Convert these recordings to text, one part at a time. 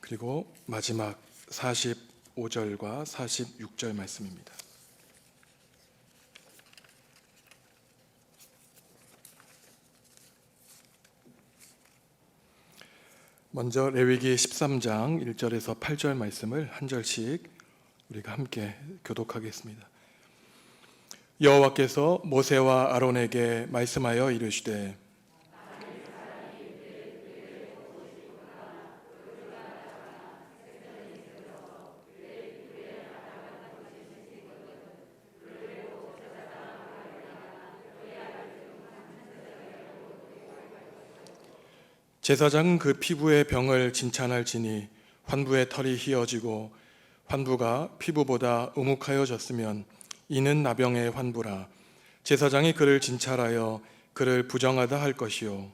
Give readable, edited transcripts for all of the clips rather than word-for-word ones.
그리고 마지막 45절과 46절 말씀입니다. 먼저 레위기 13장 1절에서 8절 말씀을 한 절씩 우리가 함께 교독하겠습니다. 여호와께서 모세와 아론에게 말씀하여 이르시되 제사장은 그 피부의 병을 진찬할지니 환부의 털이 희어지고 환부가 피부보다 음욱하여졌으면 이는 나병의 환부라. 제사장이 그를 진찰하여 그를 부정하다 할 것이요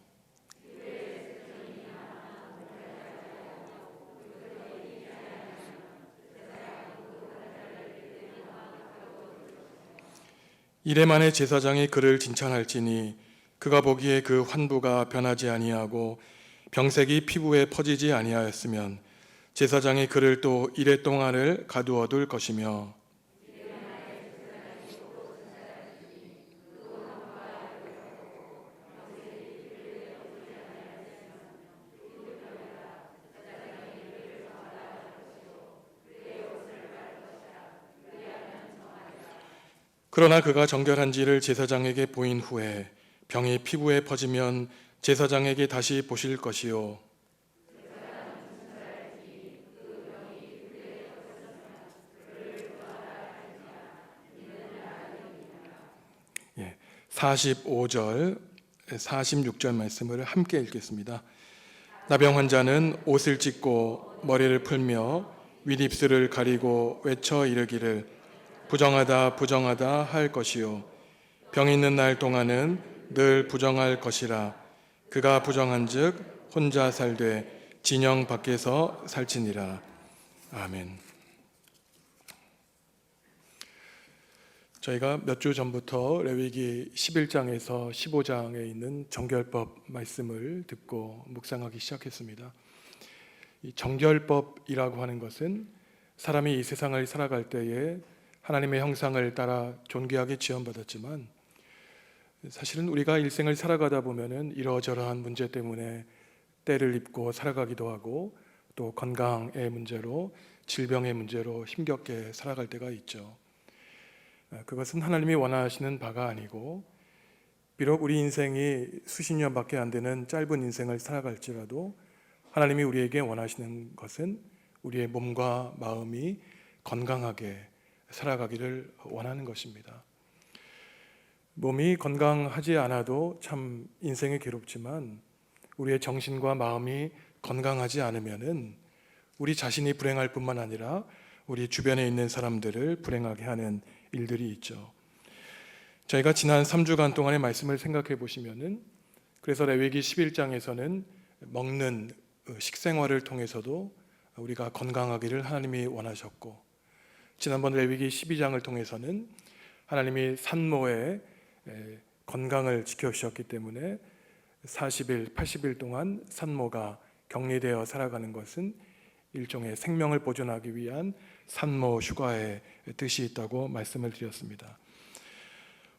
이래 만에 제사장이 그를 진찰할지니 그가 보기에 그 환부가 변하지 아니하고 병색이 피부에 퍼지지 아니하였으면 제사장이 그를 또 이레 동안을 가두어 둘 것이며 그러나 그가 정결한지를 제사장에게 보인 후에 병이 피부에 퍼지면 제사장에게 다시 보실 것이요 예, 45절 46절 말씀을 함께 읽겠습니다. 나병 환자는 옷을 찢고 머리를 풀며 윗입술을 가리고 외쳐 이르기를 부정하다 부정하다 할 것이요 병 있는 날 동안은 늘 부정할 것이라. 그가 부정한즉 혼자 살되 진영 밖에서 살지니라. 아멘. 저희가 몇 주 전부터 레위기 11장에서 15장에 있는 정결법 말씀을 듣고 묵상하기 시작했습니다. 이 정결법이라고 하는 것은 사람이 이 세상을 살아갈 때에 하나님의 형상을 따라 존귀하게 지원받았지만 사실은 우리가 일생을 살아가다 보면은 이러저러한 문제 때문에 때를 입고 살아가기도 하고 또 건강의 문제로 질병의 문제로 힘겹게 살아갈 때가 있죠. 그것은 하나님이 원하시는 바가 아니고 비록 우리 인생이 수십 년밖에 안 되는 짧은 인생을 살아갈지라도 하나님이 우리에게 원하시는 것은 우리의 몸과 마음이 건강하게 살아가기를 원하는 것입니다. 몸이 건강하지 않아도 참 인생이 괴롭지만 우리의 정신과 마음이 건강하지 않으면은 우리 자신이 불행할 뿐만 아니라 우리 주변에 있는 사람들을 불행하게 하는 일들이 있죠. 저희가 지난 3주간 동안의 말씀을 생각해 보시면은 그래서 레위기 11장에서는 먹는 식생활을 통해서도 우리가 건강하기를 하나님이 원하셨고 지난번 레위기 12장을 통해서는 하나님이 산모의 건강을 지켜주셨기 때문에 40일, 80일 동안 산모가 격리되어 살아가는 것은 일종의 생명을 보존하기 위한 산모 휴가의 뜻이 있다고 말씀을 드렸습니다.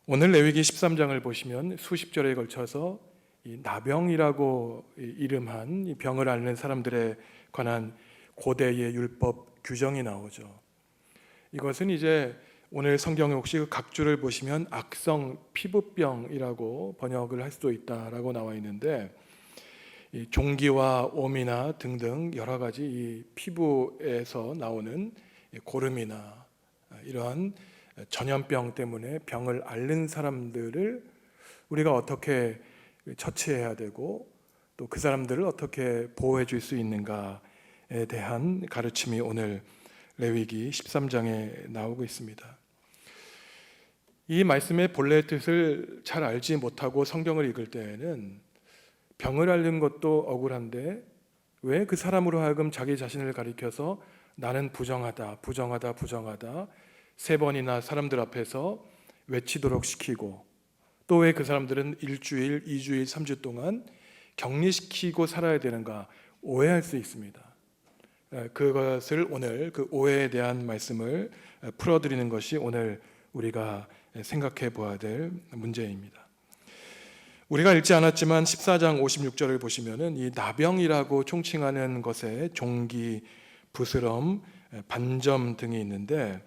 오늘 레위기 13장을 보시면 수십 절에 걸쳐서 이 나병이라고 이름한 이 병을 앓는 사람들에 관한 고대의 율법 규정이 나오죠. 이것은 이제 오늘 성경에 혹시 각주를 보시면 악성 피부병이라고 번역을 할 수도 있다라고 나와 있는데 이 종기와 오미나 등등 여러 가지 이 피부에서 나오는 고름이나 이러한 전염병 때문에 병을 앓는 사람들을 우리가 어떻게 처치해야 되고 또 그 사람들을 어떻게 보호해 줄 수 있는가에 대한 가르침이 오늘 레위기 13장에 나오고 있습니다. 이 말씀의 본래 뜻을 잘 알지 못하고 성경을 읽을 때에는 병을 앓는 것도 억울한데 왜 그 사람으로 하여금 자기 자신을 가리켜서 나는 부정하다, 부정하다, 부정하다 3번이나 사람들 앞에서 외치도록 시키고 또 왜 그 사람들은 1주일, 2주일, 3주 동안 격리시키고 살아야 되는가 오해할 수 있습니다. 그것을 오늘 그 오해에 대한 말씀을 풀어드리는 것이 오늘 우리가 생각해 보아야 될 문제입니다. 우리가 읽지 않았지만 14장 56절을 보시면은 이 나병이라고 총칭하는 것에 종기, 부스럼, 반점 등이 있는데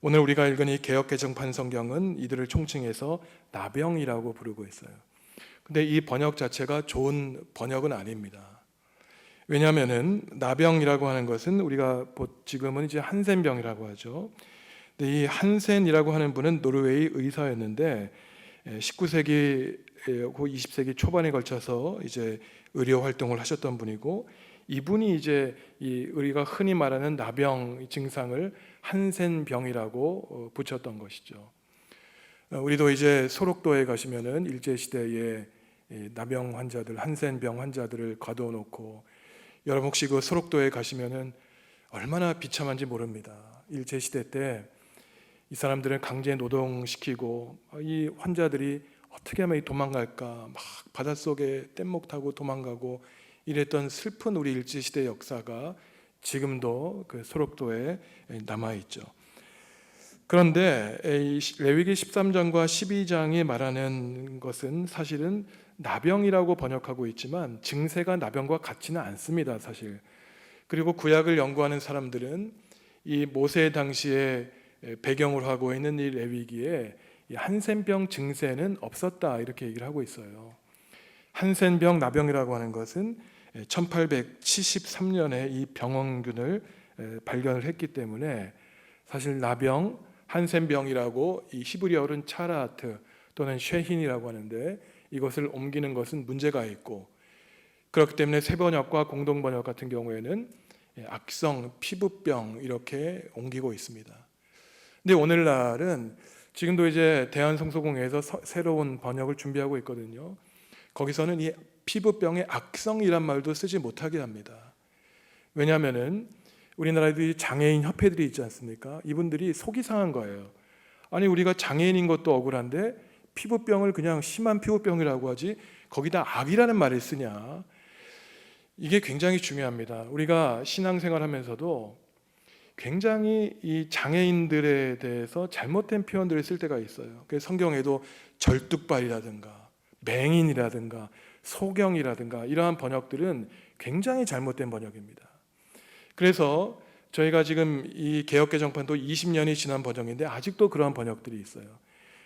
오늘 우리가 읽은 이 개역개정판 성경은 이들을 총칭해서 나병이라고 부르고 있어요. 근데 이 번역 자체가 좋은 번역은 아닙니다. 왜냐하면은 나병이라고 하는 것은 우리가 지금은 이제 한센병이라고 하죠. 근데 이 한센이라고 하는 분은 노르웨이 의사였는데 19세기 20세기 초반에 걸쳐서 이제 의료 활동을 하셨던 분이고 이분이 이제 이 우리가 흔히 말하는 나병 증상을 한센병이라고 붙였던 것이죠. 우리도 이제 소록도에 가시면은 일제 시대에 나병 환자들, 한센병 환자들을 가둬놓고 여러분 혹시 그 소록도에 가시면은 얼마나 비참한지 모릅니다. 일제 시대 때 이 사람들을 강제 노동시키고 이 환자들이 어떻게 하면 도망갈까 막 바닷속에 뗏목 타고 도망가고 이랬던 슬픈 우리 일제 시대 역사가 지금도 그 소록도에 남아 있죠. 그런데 레위기 13장과 12장이 말하는 것은 사실은 나병이라고 번역하고 있지만 증세가 나병과 같지는 않습니다, 사실. 그리고 구약을 연구하는 사람들은 이 모세 당시에 배경으로 하고 있는 이 레위기에 이 한센병 증세는 없었다 이렇게 얘기를 하고 있어요. 한센병, 나병이라고 하는 것은 1873년에 이 병원균을 발견을 했기 때문에 사실 나병, 한센병이라고 이 히브리어로는 차라트 또는 쉐힌이라고 하는데 이것을 옮기는 것은 문제가 있고 그렇기 때문에 새번역과 공동번역 같은 경우에는 악성, 피부병 이렇게 옮기고 있습니다. 근데 오늘날은 지금도 이제 대한성서공회에서 새로운 번역을 준비하고 있거든요. 거기서는 이 피부병의 악성이란 말도 쓰지 못하게 합니다. 왜냐하면은 우리나라에도 이 장애인 협회들이 있지 않습니까? 이분들이 속이 상한 거예요. 아니 우리가 장애인인 것도 억울한데 피부병을 그냥 심한 피부병이라고 하지 거기다 악이라는 말을 쓰냐. 이게 굉장히 중요합니다. 우리가 신앙생활하면서도 굉장히 이 장애인들에 대해서 잘못된 표현들을 쓸 때가 있어요. 그래서 성경에도 절뚝발이라든가 맹인이라든가 소경이라든가 이러한 번역들은 굉장히 잘못된 번역입니다. 그래서 저희가 지금 이 개역개정판도 20년이 지난 번역인데 아직도 그러한 번역들이 있어요.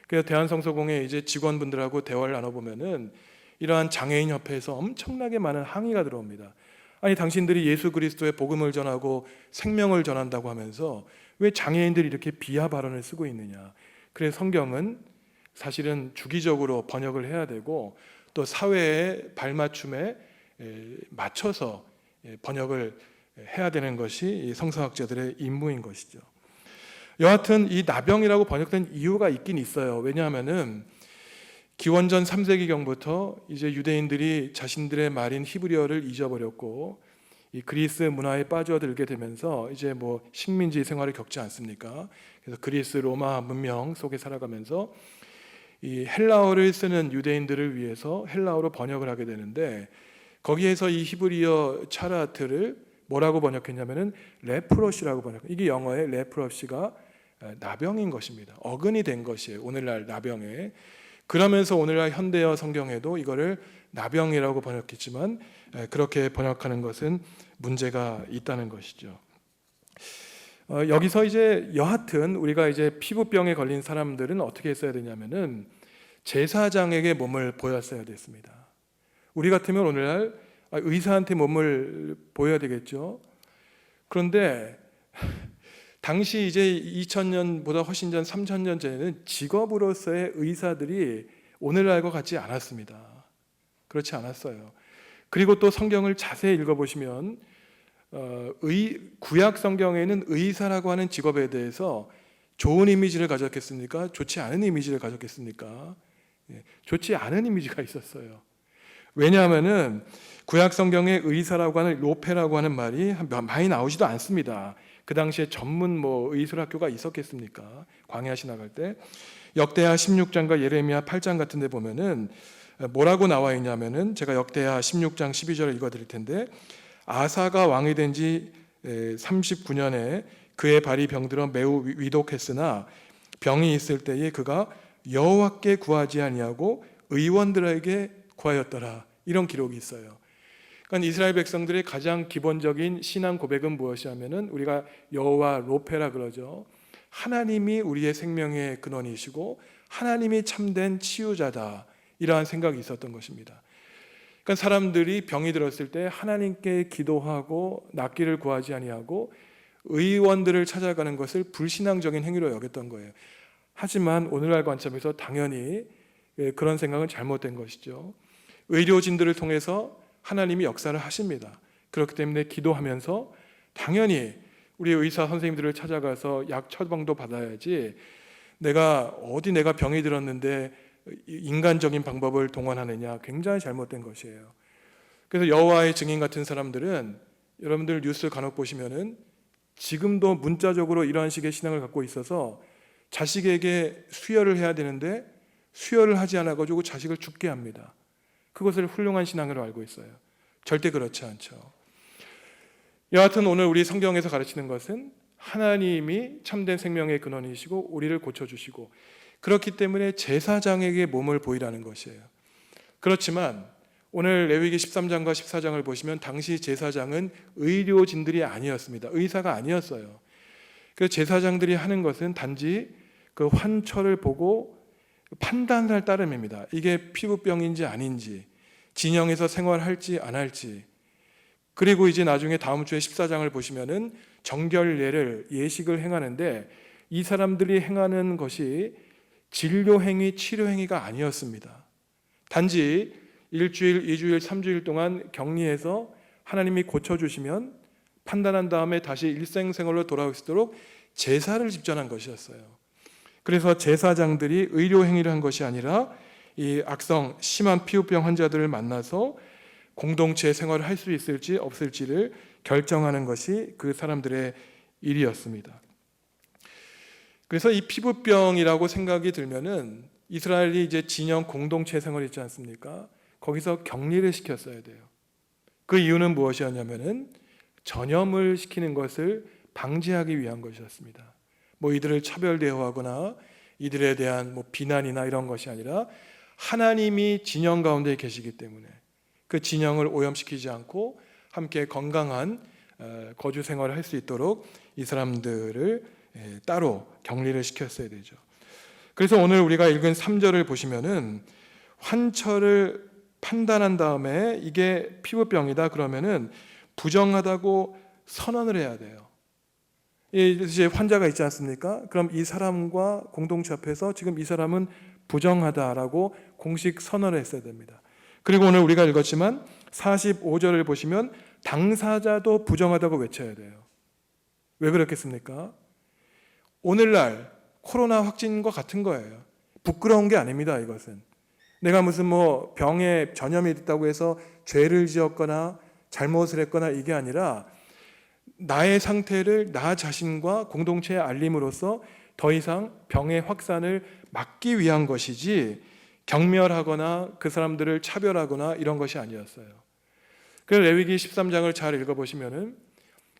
그래서 대한성서공회 이제 직원분들하고 대화를 나눠보면은 이러한 장애인 협회에서 엄청나게 많은 항의가 들어옵니다. 아니 당신들이 예수 그리스도의 복음을 전하고 생명을 전한다고 하면서 왜 장애인들이 이렇게 비하 발언을 쓰고 있느냐. 그래서 성경은 사실은 주기적으로 번역을 해야 되고 또 사회의 발맞춤에 맞춰서 번역을 해야 되는 것이 성서학자들의 임무인 것이죠. 여하튼 이 나병이라고 번역된 이유가 있긴 있어요. 왜냐하면은 기원전 3세기경부터 이제 유대인들이 자신들의 말인 히브리어를 잊어버렸고 이 그리스 문화에 빠져들게 되면서 이제 뭐 식민지 생활을 겪지 않습니까? 그래서 그리스 로마 문명 속에 살아가면서 이 헬라어를 쓰는 유대인들을 위해서 헬라어로 번역을 하게 되는데 거기에서 이 히브리어 차라트를 뭐라고 번역했냐면은 레프러시라고 번역. 이게 영어의 레프러시가 나병인 것입니다. 어근이 된 것이에요. 오늘날 나병에. 그러면서 오늘날 현대어 성경에도 이거를 나병이라고 번역했지만 그렇게 번역하는 것은 문제가 있다는 것이죠. 여기서 이제 여하튼 우리가 이제 피부병에 걸린 사람들은 어떻게 했어야 되냐면은 제사장에게 몸을 보였어야 됐습니다. 우리 같으면 오늘날 의사한테 몸을 보여야 되겠죠. 그런데 당시 이제 2000년보다 훨씬 전 3000년 전에는 직업으로서의 의사들이 오늘날과 같지 않았습니다. 그렇지 않았어요. 그리고 또 성경을 자세히 읽어보시면 구약 성경에는 의사라고 하는 직업에 대해서 좋은 이미지를 가졌겠습니까? 좋지 않은 이미지를 가졌겠습니까? 좋지 않은 이미지가 있었어요. 왜냐하면은 구약 성경에 의사라고 하는 로페라고 하는 말이 많이 나오지도 않습니다. 그 당시에 전문 의술학교가 있었겠습니까? 광야 지나갈 때 역대하 16장과 예레미야 8장 같은 데 보면은 뭐라고 나와 있냐면은 제가 역대하 16장 12절을 읽어 드릴 텐데 아사가 왕이 된 지 39년에 그의 발이 병들어 매우 위독했으나 병이 있을 때에 그가 여호와께 구하지 아니하고 의원들에게 구하였더라. 이런 기록이 있어요. 그러니까 이스라엘 백성들의 가장 기본적인 신앙 고백은 무엇이냐면은 우리가 여호와 로페라 그러죠. 하나님이 우리의 생명의 근원이시고 하나님이 참된 치유자다. 이러한 생각이 있었던 것입니다. 그러니까 사람들이 병이 들었을 때 하나님께 기도하고 낫기를 구하지 아니하고 의원들을 찾아가는 것을 불신앙적인 행위로 여겼던 거예요. 하지만 오늘날 관점에서 당연히 그런 생각은 잘못된 것이죠. 의료진들을 통해서 하나님이 역사를 하십니다. 그렇기 때문에 기도하면서 당연히 우리 의사 선생님들을 찾아가서 약 처방도 받아야지 내가 병이 들었는데 인간적인 방법을 동원하느냐, 굉장히 잘못된 것이에요. 그래서 여호와의 증인 같은 사람들은 여러분들 뉴스 간혹 보시면은 지금도 문자적으로 이러한 식의 신앙을 갖고 있어서 자식에게 수혈을 해야 되는데 수혈을 하지 않아 가지고 자식을 죽게 합니다. 그것을 훌륭한 신앙으로 알고 있어요. 절대 그렇지 않죠. 여하튼 오늘 우리 성경에서 가르치는 것은 하나님이 참된 생명의 근원이시고 우리를 고쳐주시고 그렇기 때문에 제사장에게 몸을 보이라는 것이에요. 그렇지만 오늘 레위기 13장과 14장을 보시면 당시 제사장은 의료진들이 아니었습니다. 의사가 아니었어요. 그래서 제사장들이 하는 것은 단지 그 환처를 보고 판단할 따름입니다. 이게 피부병인지 아닌지, 진영에서 생활할지 안 할지. 그리고 이제 나중에 다음 주에 14장을 보시면은 정결례를 예식을 행하는데 이 사람들이 행하는 것이 진료 행위, 치료 행위가 아니었습니다. 단지 일주일, 2주일, 3주일 동안 격리해서 하나님이 고쳐주시면 판단한 다음에 다시 일생생활로 돌아올 수 있도록 제사를 집전한 것이었어요. 그래서 제사장들이 의료 행위를 한 것이 아니라 이 악성 심한 피부병 환자들을 만나서 공동체 생활을 할 수 있을지 없을지를 결정하는 것이 그 사람들의 일이었습니다. 그래서 이 피부병이라고 생각이 들면은 이스라엘이 이제 진영 공동체 생활이 있지 않습니까? 거기서 격리를 시켰어야 돼요. 그 이유는 무엇이었냐면은 전염을 시키는 것을 방지하기 위한 것이었습니다. 이들을 차별 대우하거나 이들에 대한 비난이나 이런 것이 아니라 하나님이 진영 가운데 계시기 때문에 그 진영을 오염시키지 않고 함께 건강한 거주 생활을 할 수 있도록 이 사람들을 따로 격리를 시켰어야 되죠. 그래서 오늘 우리가 읽은 3절을 보시면은 환처를 판단한 다음에 이게 피부병이다 그러면은 부정하다고 선언을 해야 돼요. 이제 환자가 있지 않습니까? 그럼 이 사람과 공동체 앞에서 지금 이 사람은 부정하다라고 공식 선언을 했어야 됩니다. 그리고 오늘 우리가 읽었지만 45절을 보시면 당사자도 부정하다고 외쳐야 돼요. 왜 그렇겠습니까? 오늘날 코로나 확진과 같은 거예요. 부끄러운 게 아닙니다. 이것은 내가 무슨 병에 전염이 있다고 해서 죄를 지었거나 잘못을 했거나 이게 아니라 나의 상태를 나 자신과 공동체에 알림으로써 더 이상 병의 확산을 막기 위한 것이지 경멸하거나 그 사람들을 차별하거나 이런 것이 아니었어요. 그래서 레위기 13장을 잘 읽어보시면은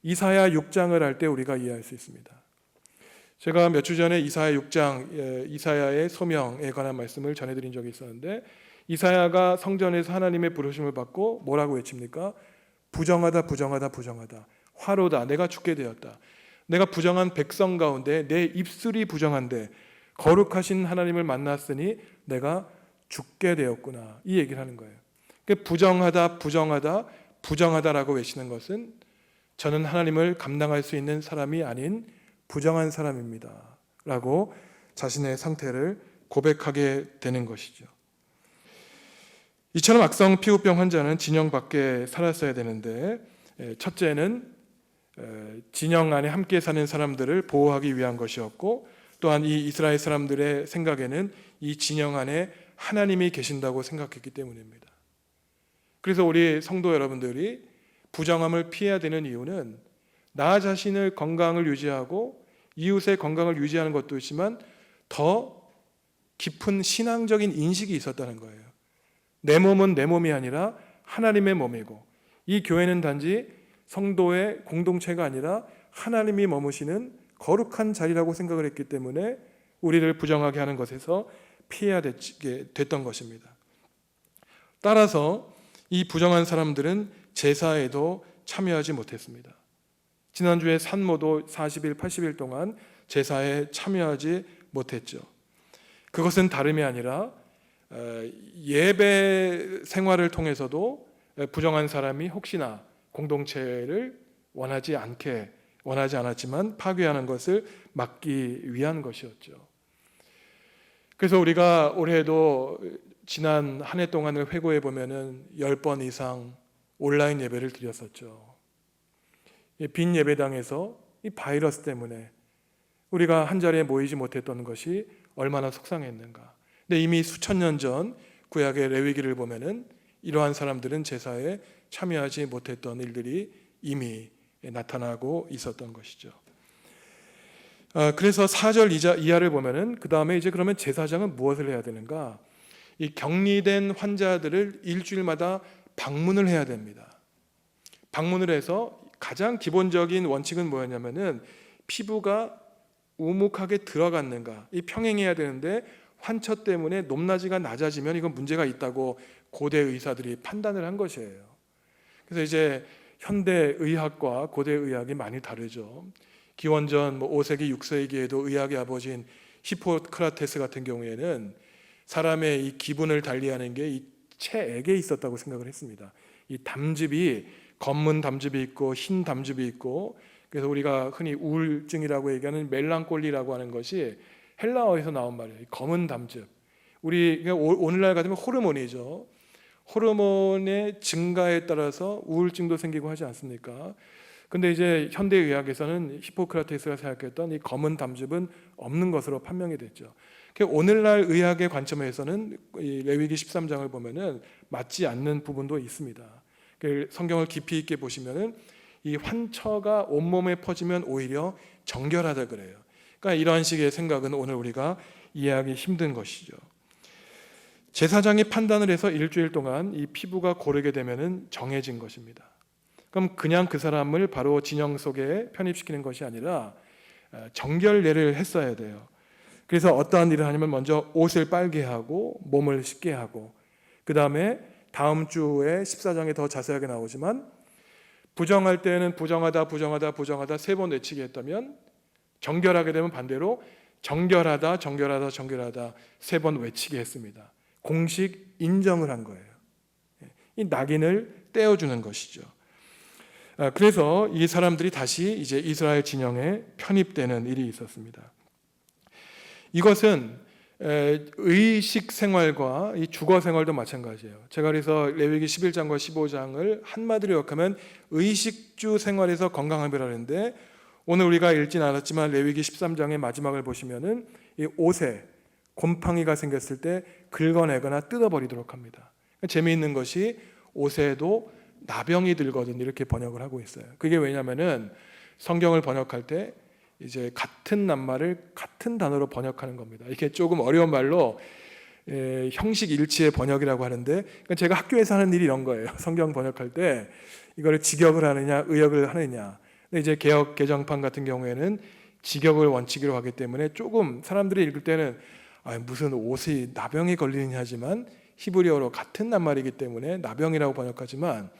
이사야 6장을 할 때 우리가 이해할 수 있습니다. 제가 몇 주 전에 이사야 6장 이사야의 소명에 관한 말씀을 전해드린 적이 있었는데 이사야가 성전에서 하나님의 부르심을 받고 뭐라고 외칩니까? 부정하다 부정하다 부정하다 화로다 내가 죽게 되었다. 내가 부정한 백성 가운데 내 입술이 부정한데 거룩하신 하나님을 만났으니 내가 죽게 되었구나. 이 얘기를 하는 거예요. 부정하다 부정하다 부정하다라고 외치는 것은 저는 하나님을 감당할 수 있는 사람이 아닌 부정한 사람입니다 라고 자신의 상태를 고백하게 되는 것이죠. 이처럼 악성 피부병 환자는 진영 밖에 살았어야 되는데 첫째는 진영 안에 함께 사는 사람들을 보호하기 위한 것이었고 또한 이 이스라엘 사람들의 생각에는 이 진영 안에 하나님이 계신다고 생각했기 때문입니다. 그래서 우리 성도 여러분들이 부정함을 피해야 되는 이유는 나 자신의 건강을 유지하고 이웃의 건강을 유지하는 것도 있지만 더 깊은 신앙적인 인식이 있었다는 거예요. 내 몸은 내 몸이 아니라 하나님의 몸이고 이 교회는 단지 성도의 공동체가 아니라 하나님이 머무시는 거룩한 자리라고 생각을 했기 때문에 우리를 부정하게 하는 것에서 피해야 됐던 것입니다. 따라서 이 부정한 사람들은 제사에도 참여하지 못했습니다. 지난주에 산모도 40일, 80일 동안 제사에 참여하지 못했죠. 그것은 다름이 아니라 예배 생활을 통해서도 부정한 사람이 혹시나 공동체를 원하지 않았지만 파괴하는 것을 막기 위한 것이었죠. 그래서 우리가 올해도 지난 한 해 동안을 회고해 보면은 10번 이상 온라인 예배를 드렸었죠. 빈 예배당에서 이 바이러스 때문에 우리가 한 자리에 모이지 못했던 것이 얼마나 속상했는가. 근데 이미 수천 년 전 구약의 레위기를 보면은 이러한 사람들은 제사에 참여하지 못했던 일들이 이미 나타나고 있었던 것이죠. 그래서 4절 이하를 보면은 그 다음에 이제 그러면 제사장은 무엇을 해야 되는가? 이 격리된 환자들을 일주일마다 방문을 해야 됩니다. 방문을 해서 가장 기본적인 원칙은 뭐였냐면은 피부가 우묵하게 들어갔는가, 이 평행해야 되는데 환처 때문에 높낮이가 낮아지면 이건 문제가 있다고 고대 의사들이 판단을 한 것이에요. 그래서 이제 현대 의학과 고대 의학이 많이 다르죠. 기원전 5세기, 6세기에도 의학의 아버지인 히포크라테스 같은 경우에는 사람의 이 기분을 달리하는 게 이 체액에 있었다고 생각을 했습니다. 이 담즙이 검은 담즙이 있고 흰 담즙이 있고, 그래서 우리가 흔히 우울증이라고 얘기하는 멜랑콜리라고 하는 것이 헬라어에서 나온 말이에요. 검은 담즙. 우리 오늘날 같으면 호르몬이죠. 호르몬의 증가에 따라서 우울증도 생기고 하지 않습니까? 근데 이제 현대 의학에서는 히포크라테스가 생각했던 이 검은 담즙은 없는 것으로 판명이 됐죠. 오늘날 의학의 관점에서는 이 레위기 13장을 보면은 맞지 않는 부분도 있습니다. 성경을 깊이 있게 보시면은 이 환처가 온몸에 퍼지면 오히려 정결하다 그래요. 그러니까 이러한 식의 생각은 오늘 우리가 이해하기 힘든 것이죠. 제사장이 판단을 해서 일주일 동안 이 피부가 고르게 되면은 정해진 것입니다. 그럼 그냥 그 사람을 바로 진영 속에 편입시키는 것이 아니라 정결례를 했어야 돼요. 그래서 어떠한 일을 하냐면 먼저 옷을 빨게 하고 몸을 씻게 하고, 그 다음에 다음 주에 14장에 더 자세하게 나오지만 부정할 때는 부정하다 3번 외치게 했다면 정결하게 되면 반대로 정결하다 3번 외치게 했습니다. 공식 인정을 한 거예요. 이 낙인을 떼어주는 것이죠. 그래서 이 사람들이 다시 이제 이스라엘 진영에 편입되는 일이 있었습니다. 이것은 의식 생활과 이 주거 생활도 마찬가지예요. 제가 그래서 레위기 11장과 15장을 한마디로 요약하면 의식주 생활에서 건강함이라 하는데, 오늘 우리가 읽진 않았지만 레위기 13장의 마지막을 보시면은 이 옷에 곰팡이가 생겼을 때 긁어내거나 뜯어버리도록 합니다. 재미있는 것이 옷에도 나병이 들거든 이렇게 번역을 하고 있어요. 그게 왜냐면은 성경을 번역할 때 이제 같은 낱말을 같은 단어로 번역하는 겁니다. 이게 조금 어려운 말로 형식 일치의 번역이라고 하는데, 제가 학교에서 하는 일이 이런 거예요. 성경 번역할 때 이거를 직역을 하느냐 의역을 하느냐. 근데 이제 개역 개정판 같은 경우에는 직역을 원칙으로 하기 때문에 조금 사람들이 읽을 때는 무슨 옷이 나병이 걸리느냐 하지만 히브리어로 같은 낱말이기 때문에 나병이라고 번역하지만,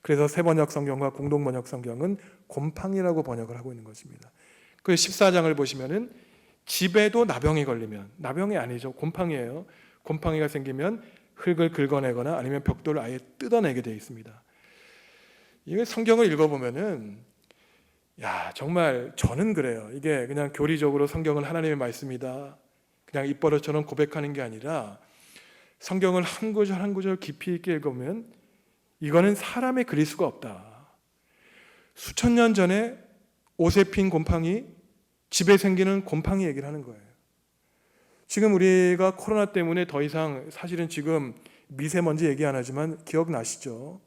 그래서 새번역 성경과 공동번역 성경은 곰팡이라고 번역을 하고 있는 것입니다. 그 14장을 보시면은 집에도 나병이 걸리면, 나병이 아니죠, 곰팡이예요. 곰팡이가 생기면 흙을 긁어내거나 아니면 벽돌을 아예 뜯어내게 되어 있습니다. 이게 성경을 읽어보면은 정말 저는 그래요. 이게 그냥 교리적으로 성경은 하나님의 말씀이다, 그냥 입버릇처럼 고백하는 게 아니라 성경을 한 구절 한 구절 깊이 있게 읽으면 이거는 사람의 그릴 수가 없다. 수천 년 전에 옷에 핀 곰팡이, 집에 생기는 곰팡이 얘기를 하는 거예요. 지금 우리가 코로나 때문에 더 이상 사실은 지금 미세먼지 얘기 안 하지만 기억나시죠?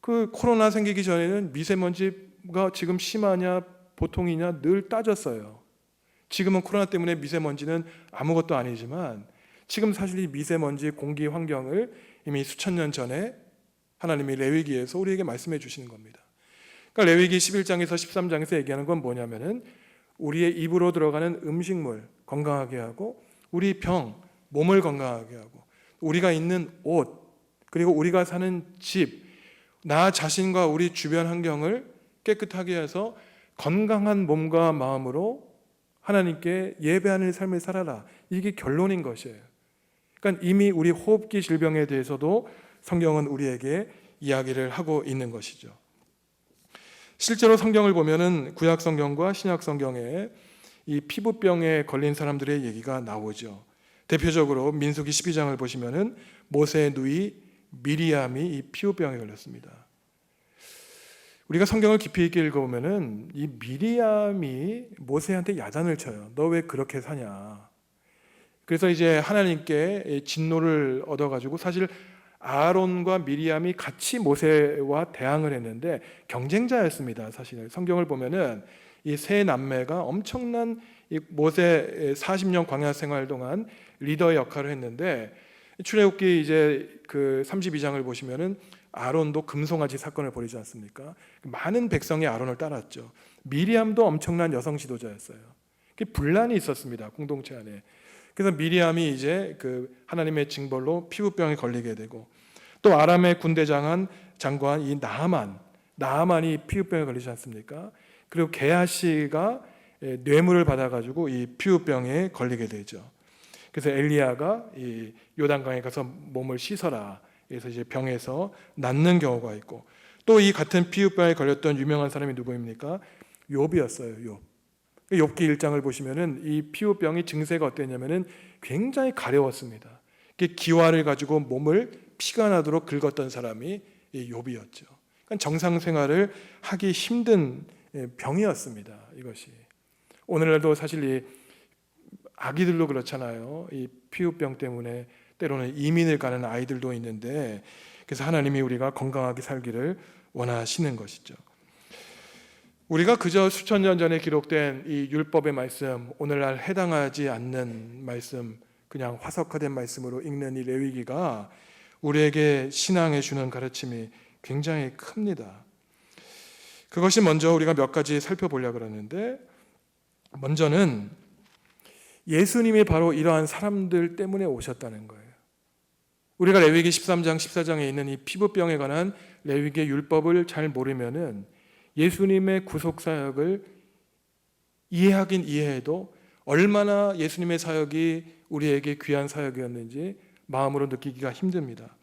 그 코로나 생기기 전에는 미세먼지가 지금 심하냐 보통이냐 늘 따졌어요. 지금은 코로나 때문에 미세먼지는 아무것도 아니지만 지금 사실 이 미세먼지 공기 환경을 이미 수천 년 전에 하나님이 레위기에서 우리에게 말씀해 주시는 겁니다. 그러니까 레위기 11장에서 13장에서 얘기하는 건 뭐냐면은 우리의 입으로 들어가는 음식물 건강하게 하고, 우리 병, 몸을 건강하게 하고, 우리가 입는 옷, 그리고 우리가 사는 집, 나 자신과 우리 주변 환경을 깨끗하게 해서 건강한 몸과 마음으로 하나님께 예배하는 삶을 살아라. 이게 결론인 것이에요. 그러니까 이미 우리 호흡기 질병에 대해서도 성경은 우리에게 이야기를 하고 있는 것이죠. 실제로 성경을 보면은 구약 성경과 신약 성경에 이 피부병에 걸린 사람들의 얘기가 나오죠. 대표적으로 민수기 12장을 보시면은 모세의 누이 미리암이 이 피부병에 걸렸습니다. 우리가 성경을 깊이 있게 읽어보면은 이 미리암이 모세한테 야단을 쳐요. 너 왜 그렇게 사냐? 그래서 이제 하나님께 진노를 얻어가지고, 사실 아론과 미리암이 같이 모세와 대항을 했는데 경쟁자였습니다. 사실 성경을 보면은 이 세 남매가 엄청난 이 모세 40년 광야 생활 동안 리더 역할을 했는데, 출애굽기 이제 그 32장을 보시면은 아론도 금송아지 사건을 벌이지 않습니까? 많은 백성이 아론을 따랐죠. 미리암도 엄청난 여성 지도자였어요. 분란이 있었습니다, 공동체 안에. 그래서 미리암이 이제 그 하나님의 징벌로 피부병에 걸리게 되고, 또 아람의 군대 장관 이 나아만이 피부병에 걸리지 않습니까? 그리고 게하시가 뇌물을 받아가지고 이 피부병에 걸리게 되죠. 그래서 엘리야가 이 요단강에 가서 몸을 씻어라. 그래서 이제 병에서 낫는 경우가 있고, 또 이 같은 피부병에 걸렸던 유명한 사람이 누구입니까? 욥이었어요. 욥기 1장을 보시면은 이 피부병이 증세가 어땠냐면은 굉장히 가려웠습니다. 기와를 가지고 몸을 피가 나도록 긁었던 사람이 이 욥이었죠. 그러니까 정상 생활을 하기 힘든 병이었습니다. 이것이 오늘날도 사실 이 아기들도 그렇잖아요. 이 피부병 때문에 때로는 이민을 가는 아이들도 있는데, 그래서 하나님이 우리가 건강하게 살기를 원하시는 것이죠. 우리가 그저 수천 년 전에 기록된 이 율법의 말씀, 오늘날 해당하지 않는 말씀, 그냥 화석화된 말씀으로 읽는 이 레위기가 우리에게 신앙에 주는 가르침이 굉장히 큽니다. 그것이 먼저 우리가 몇 가지 살펴보려고 그러는데, 먼저는 예수님이 바로 이러한 사람들 때문에 오셨다는 거예요. 우리가 레위기 13장 14장에 있는 이 피부병에 관한 레위기의 율법을 잘 모르면은 예수님의 구속 사역을 이해하긴 이해해도 얼마나 예수님의 사역이 우리에게 귀한 사역이었는지 마음으로 느끼기가 힘듭니다.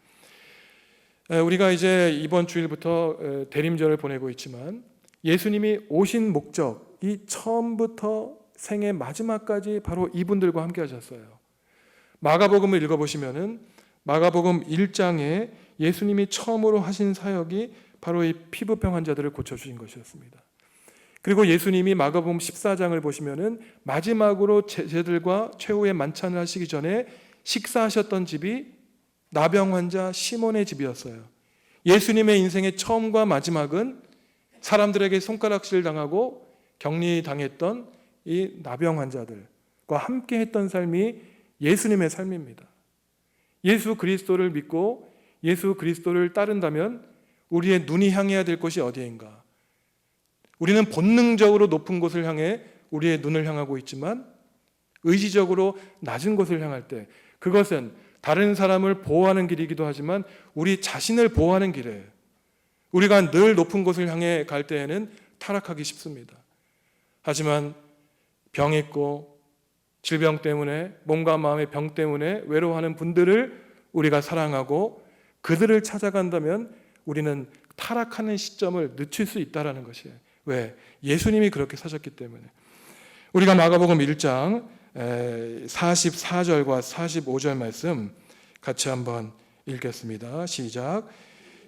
우리가 이제 이번 주일부터 대림절을 보내고 있지만, 예수님이 오신 목적이 처음부터 생애 마지막까지 바로 이분들과 함께 하셨어요. 마가복음을 읽어보시면은 마가복음 1장에 예수님이 처음으로 하신 사역이 바로 이 피부병 환자들을 고쳐주신 것이었습니다. 그리고 예수님이 마가복음 14장을 보시면은 마지막으로 제자들과 최후의 만찬을 하시기 전에 식사하셨던 집이 나병 환자 시몬의 집이었어요. 예수님의 인생의 처음과 마지막은 사람들에게 손가락질 당하고 격리당했던 이 나병 환자들과 함께 했던 삶이 예수님의 삶입니다. 예수 그리스도를 믿고 예수 그리스도를 따른다면 우리의 눈이 향해야 될 곳이 어디인가? 우리는 본능적으로 높은 곳을 향해 우리의 눈을 향하고 있지만, 의지적으로 낮은 곳을 향할 때 그것은 다른 사람을 보호하는 길이기도 하지만 우리 자신을 보호하는 길이에요. 우리가 늘 높은 곳을 향해 갈 때에는 타락하기 쉽습니다. 하지만 병 있고 질병 때문에, 몸과 마음의 병 때문에 외로워하는 분들을 우리가 사랑하고 그들을 찾아간다면 우리는 타락하는 시점을 늦출 수 있다는 것이에요. 왜? 예수님이 그렇게 사셨기 때문에. 우리가 마가복음 1장 44절과 45절 말씀 같이 한번 읽겠습니다. 시작.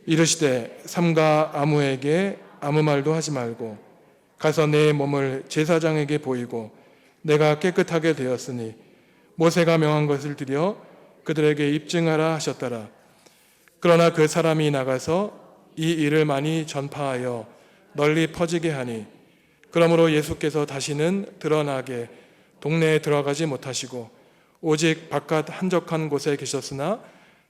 이르시되 삼가 아무에게 아무 말도 하지 말고 가서 내 몸을 제사장에게 보이고 내가 깨끗하게 되었으니 모세가 명한 것을 드려 그들에게 입증하라 하셨더라. 그러나 그 사람이 나가서 이 일을 많이 전파하여 널리 퍼지게 하니, 그러므로 예수께서 다시는 드러나게 동네에 들어가지 못하시고 오직 바깥 한적한 곳에 계셨으나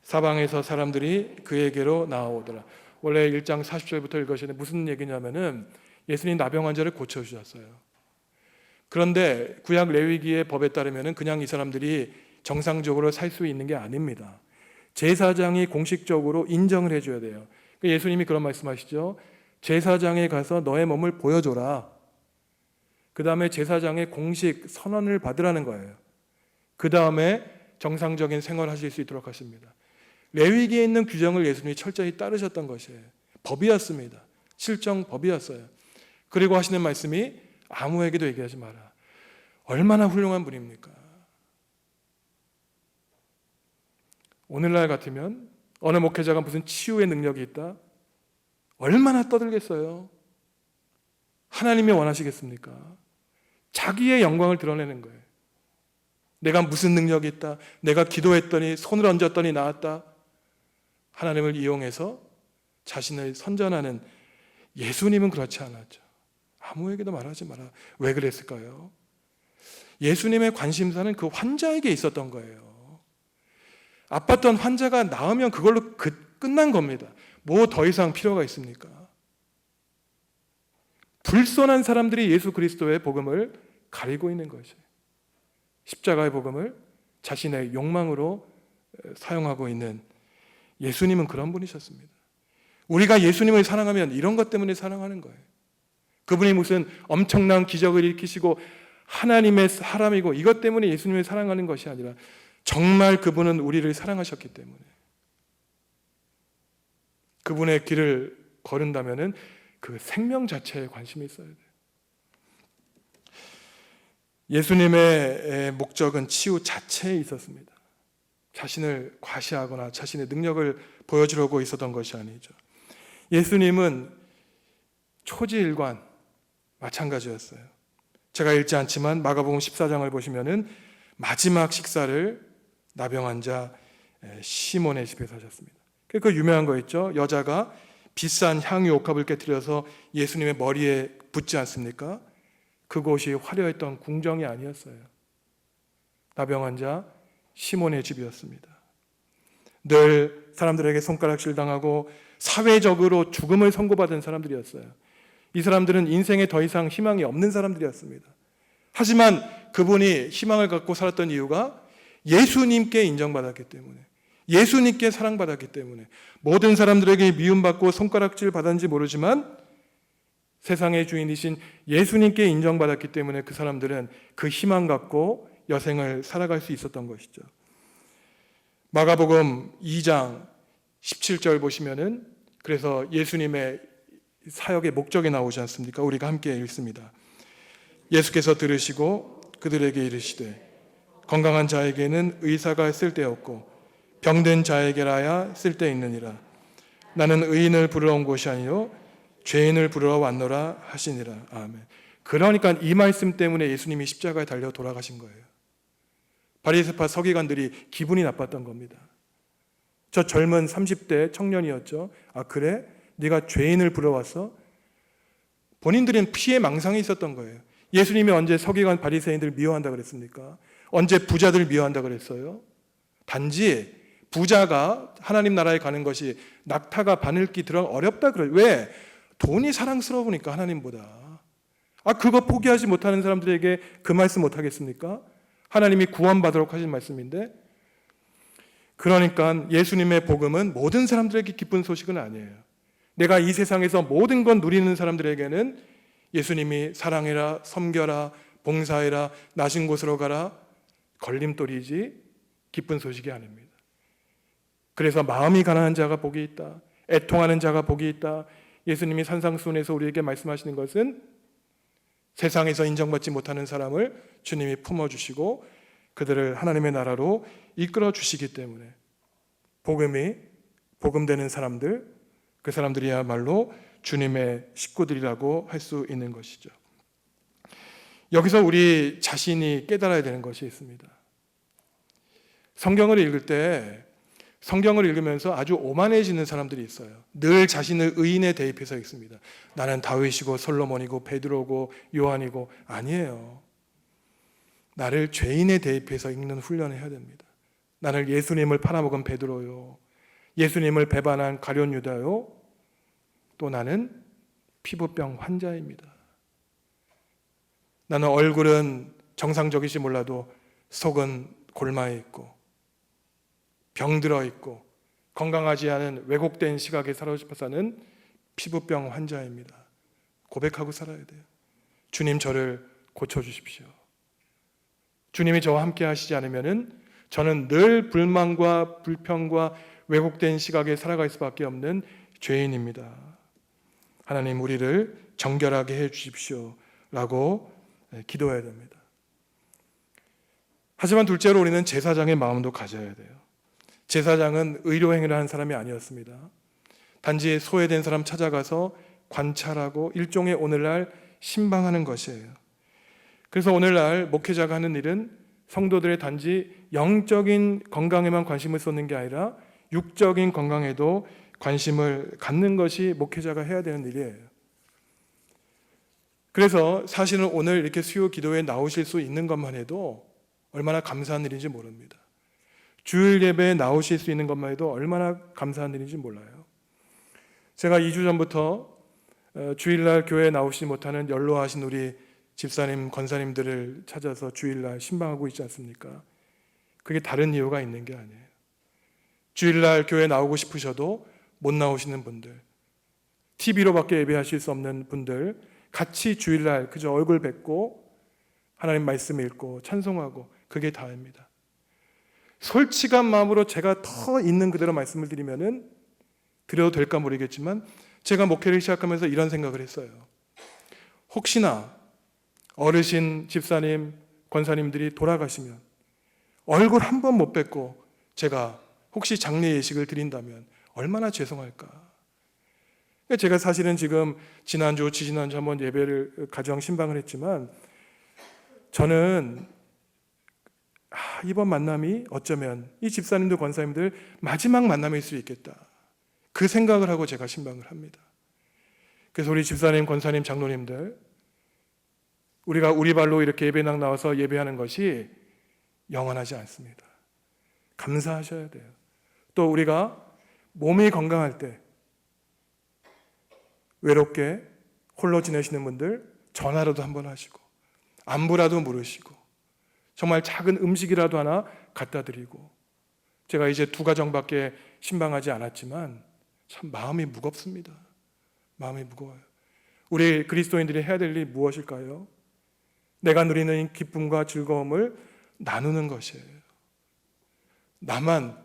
사방에서 사람들이 그에게로 나아오더라. 원래 1장 40절부터 읽으시는데 무슨 얘기냐면은 예수님 나병 환자를 고쳐주셨어요. 그런데 구약 레위기의 법에 따르면은 그냥 이 사람들이 정상적으로 살 수 있는 게 아닙니다. 제사장이 공식적으로 인정을 해줘야 돼요. 예수님이 그런 말씀하시죠. 제사장에 가서 너의 몸을 보여줘라. 그 다음에 제사장의 공식 선언을 받으라는 거예요. 그 다음에 정상적인 생활을 하실 수 있도록 하십니다. 레위기에 있는 규정을 예수님이 철저히 따르셨던 것이에요. 법이었습니다. 실정 법이었어요. 그리고 하시는 말씀이 아무에게도 얘기하지 마라. 얼마나 훌륭한 분입니까? 오늘날 같으면 어느 목회자가 무슨 치유의 능력이 있다? 얼마나 떠들겠어요? 하나님이 원하시겠습니까? 자기의 영광을 드러내는 거예요. 내가 무슨 능력이 있다? 내가 기도했더니 손을 얹었더니 나았다? 하나님을 이용해서 자신을 선전하는 예수님은 그렇지 않았죠. 아무에게도 말하지 마라. 왜 그랬을까요? 예수님의 관심사는 그 환자에게 있었던 거예요. 아팠던 환자가 나으면 그걸로 끝난 겁니다. 뭐 더 이상 필요가 있습니까? 불손한 사람들이 예수 그리스도의 복음을 가리고 있는 것이에요. 십자가의 복음을 자신의 욕망으로 사용하고 있는 예수님은 그런 분이셨습니다. 우리가 예수님을 사랑하면 이런 것 때문에 사랑하는 거예요. 그분이 무슨 엄청난 기적을 일으키시고 하나님의 사람이고 이것 때문에 예수님을 사랑하는 것이 아니라 정말 그분은 우리를 사랑하셨기 때문에 그분의 길을 걸은다면은 그 생명 자체에 관심이 있어야 돼요. 예수님의 목적은 치유 자체에 있었습니다. 자신을 과시하거나 자신의 능력을 보여주려고 있었던 것이 아니죠. 예수님은 초지일관 마찬가지였어요. 제가 읽지 않지만 마가복음 14장을 보시면은 마지막 식사를 나병 환자 시몬의 집에서 하셨습니다. 그 유명한 거 있죠. 여자가 비싼 향유 옥합을 깨뜨려서 예수님의 머리에 붓지 않습니까? 그곳이 화려했던 궁정이 아니었어요. 나병 환자 시몬의 집이었습니다. 늘 사람들에게 손가락질 당하고 사회적으로 죽음을 선고받은 사람들이었어요. 이 사람들은 인생에 더 이상 희망이 없는 사람들이었습니다. 하지만 그분이 희망을 갖고 살았던 이유가 예수님께 인정받았기 때문에, 예수님께 사랑받았기 때문에, 모든 사람들에게 미움받고 손가락질 받았는지 모르지만 세상의 주인이신 예수님께 인정받았기 때문에 그 사람들은 그 희망 갖고 여생을 살아갈 수 있었던 것이죠. 마가복음 2장 17절 보시면은 그래서 예수님의 사역의 목적이 나오지 않습니까? 우리가 함께 읽습니다. 예수께서 들으시고 그들에게 이르시되 건강한 자에게는 의사가 쓸데없고 병든 자에게라야 쓸데있느니라. 나는 의인을 부르러 온 것이 아니요 죄인을 부르러 왔노라 하시니라. 아멘. 그러니까 이 말씀 때문에 예수님이 십자가에 달려 돌아가신 거예요. 바리새파 서기관들이 기분이 나빴던 겁니다. 저 젊은 30대 청년이었죠. 아 그래? 네가 죄인을 불러왔어? 본인들은 피해 망상이 있었던 거예요. 예수님이 언제 서기관 바리새인들 미워한다 그랬습니까? 언제 부자들 미워한다 그랬어요? 단지 부자가 하나님 나라에 가는 것이 낙타가 바늘기 들어 어렵다 그래요. 왜? 돈이 사랑스러우니까 하나님보다. 아 그거 포기하지 못하는 사람들에게 그 말씀 못하겠습니까? 하나님이 구원받도록 하신 말씀인데, 그러니까 예수님의 복음은 모든 사람들에게 기쁜 소식은 아니에요. 내가 이 세상에서 모든 건 누리는 사람들에게는 예수님이 사랑해라, 섬겨라, 봉사해라, 나신 곳으로 가라 걸림돌이지 기쁜 소식이 아닙니다. 그래서 마음이 가난한 자가 복이 있다, 애통하는 자가 복이 있다. 예수님이 산상수훈에서 우리에게 말씀하시는 것은 세상에서 인정받지 못하는 사람을 주님이 품어주시고 그들을 하나님의 나라로 이끌어 주시기 때문에 복음되는 사람들, 그 사람들이야말로 주님의 식구들이라고 할 수 있는 것이죠. 여기서 우리 자신이 깨달아야 되는 것이 있습니다. 성경을 읽을 때 성경을 읽으면서 아주 오만해지는 사람들이 있어요. 늘 자신을 의인에 대입해서 읽습니다. 나는 다윗이고 솔로몬이고 베드로고 요한이고. 아니에요. 나를 죄인에 대입해서 읽는 훈련을 해야 됩니다. 나는 예수님을 팔아먹은 베드로요, 예수님을 배반한 가룟 유다요, 또 나는 피부병 환자입니다. 나는 얼굴은 정상적이지 몰라도 속은 골마에 있고 병들어 있고 건강하지 않은 왜곡된 시각에 사로잡혀 사는 피부병 환자입니다. 고백하고 살아야 돼요. 주님, 저를 고쳐주십시오. 주님이 저와 함께 하시지 않으면 저는 늘 불만과 불평과 왜곡된 시각에 살아갈 수밖에 없는 죄인입니다. 하나님, 우리를 정결하게 해 주십시오 라고 기도해야 됩니다. 하지만 둘째로 우리는 제사장의 마음도 가져야 돼요. 제사장은 의료 행위를 하는 사람이 아니었습니다. 단지 소외된 사람 찾아가서 관찰하고 일종의 오늘날 신방하는 것이에요. 그래서 오늘날 목회자가 하는 일은 성도들의 단지 영적인 건강에만 관심을 쏟는 게 아니라 육적인 건강에도 관심을 갖는 것이 목회자가 해야 되는 일이에요. 그래서 사실은 오늘 이렇게 수요 기도에 나오실 수 있는 것만 해도 얼마나 감사한 일인지 모릅니다. 주일 예배에 나오실 수 있는 것만 해도 얼마나 감사한 일인지 몰라요. 제가 2주 전부터 주일날 교회에 나오시지 못하는 연로하신 우리 집사님, 권사님들을 찾아서 주일날 신방하고 있지 않습니까? 그게 다른 이유가 있는 게 아니에요. 주일날 교회에 나오고 싶으셔도 못 나오시는 분들, TV로밖에 예배하실 수 없는 분들, 같이 주일날 그저 얼굴 뵙고 하나님 말씀 읽고 찬송하고, 그게 다입니다. 솔직한 마음으로 제가 더 있는 그대로 말씀을 드려도 될까 모르겠지만, 제가 목회를 시작하면서 이런 생각을 했어요. 혹시나 어르신, 집사님, 권사님들이 돌아가시면 얼굴 한 번 못 뵙고 제가 혹시 장례 예식을 드린다면 얼마나 죄송할까. 제가 사실은 지금 지난주, 지지난주 한번 예배를 가정 신방을 했지만, 저는 이번 만남이 어쩌면 이 집사님들, 권사님들 마지막 만남일 수 있겠다, 그 생각을 하고 제가 신방을 합니다. 그래서 우리 집사님, 권사님, 장로님들, 우리가 우리 발로 이렇게 예배당 나와서 예배하는 것이 영원하지 않습니다. 감사하셔야 돼요. 또 우리가 몸이 건강할 때 외롭게 홀로 지내시는 분들 전화라도 한번 하시고 안부라도 물으시고 정말 작은 음식이라도 하나 갖다 드리고, 제가 이제 2가정밖에 신방하지 않았지만 참 마음이 무겁습니다. 마음이 무거워요. 우리 그리스도인들이 해야 될 일이 무엇일까요? 내가 누리는 기쁨과 즐거움을 나누는 것이에요. 나만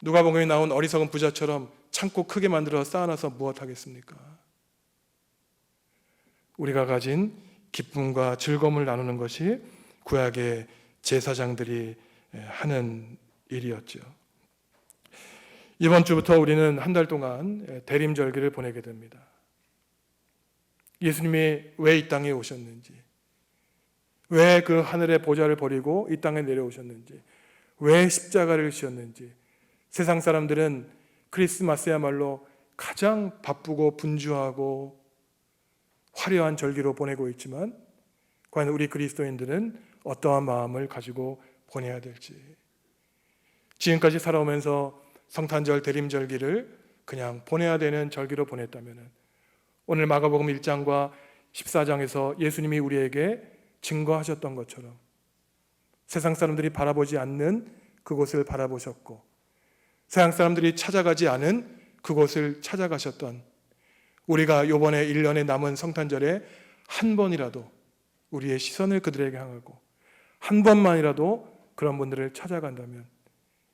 누가복음에 나온 어리석은 부자처럼 창고 크게 만들어 쌓아놔서 무엇하겠습니까? 우리가 가진 기쁨과 즐거움을 나누는 것이 구약의 제사장들이 하는 일이었죠. 이번 주부터 우리는 한 달 동안 대림절기를 보내게 됩니다. 예수님이 왜 이 땅에 오셨는지, 왜 그 하늘의 보좌를 버리고 이 땅에 내려오셨는지, 왜 십자가를 지었는지. 세상 사람들은 크리스마스야말로 가장 바쁘고 분주하고 화려한 절기로 보내고 있지만, 과연 우리 그리스도인들은 어떠한 마음을 가지고 보내야 될지. 지금까지 살아오면서 성탄절, 대림절기를 그냥 보내야 되는 절기로 보냈다면, 오늘 마가복음 1장과 14장에서 예수님이 우리에게 증거하셨던 것처럼 세상 사람들이 바라보지 않는 그곳을 바라보셨고, 세상 사람들이 찾아가지 않은 그곳을 찾아가셨던, 우리가 이번에 1년에 남은 성탄절에 한 번이라도 우리의 시선을 그들에게 향하고 한 번만이라도 그런 분들을 찾아간다면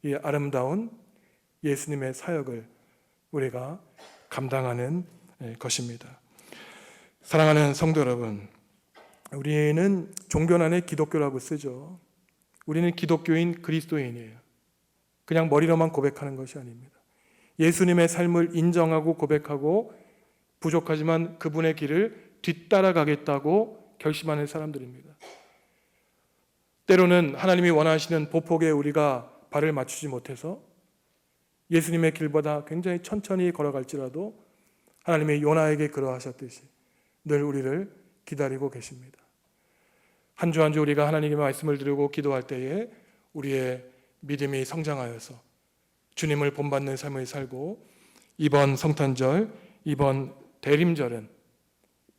이 아름다운 예수님의 사역을 우리가 감당하는 것입니다. 사랑하는 성도 여러분, 우리는 종교란에 기독교라고 쓰죠. 우리는 기독교인, 그리스도인이에요. 그냥 머리로만 고백하는 것이 아닙니다. 예수님의 삶을 인정하고 고백하고 부족하지만 그분의 길을 뒤따라가겠다고 결심하는 사람들입니다. 때로는 하나님이 원하시는 보폭에 우리가 발을 맞추지 못해서 예수님의 길보다 굉장히 천천히 걸어갈지라도 하나님이 요나에게 그러하셨듯이 늘 우리를 기다리고 계십니다. 한 주 한 주 우리가 하나님의 말씀을 들고 기도할 때에 우리의 믿음이 성장하여서 주님을 본받는 삶을 살고, 이번 성탄절 이번 대림절은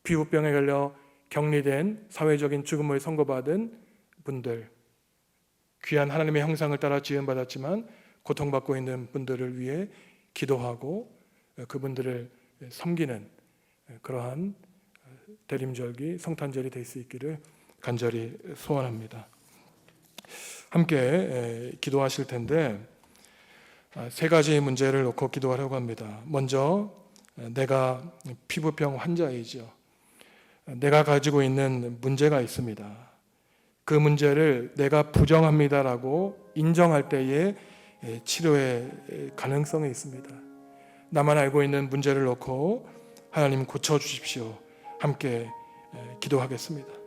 피부병에 걸려 격리된 사회적인 죽음을 선고받은 분들, 귀한 하나님의 형상을 따라 지음받았지만 고통받고 있는 분들을 위해 기도하고 그분들을 섬기는 그러한 대림절기 성탄절이 될 수 있기를 간절히 소원합니다. 함께 기도하실 텐데 세 가지 문제를 놓고 기도하려고 합니다. 먼저 내가 피부병 환자이죠. 내가 가지고 있는 문제가 있습니다. 그 문제를 내가 부정합니다라고 인정할 때에 치료의 가능성이 있습니다. 나만 알고 있는 문제를 놓고 하나님 고쳐주십시오. 함께 기도하겠습니다.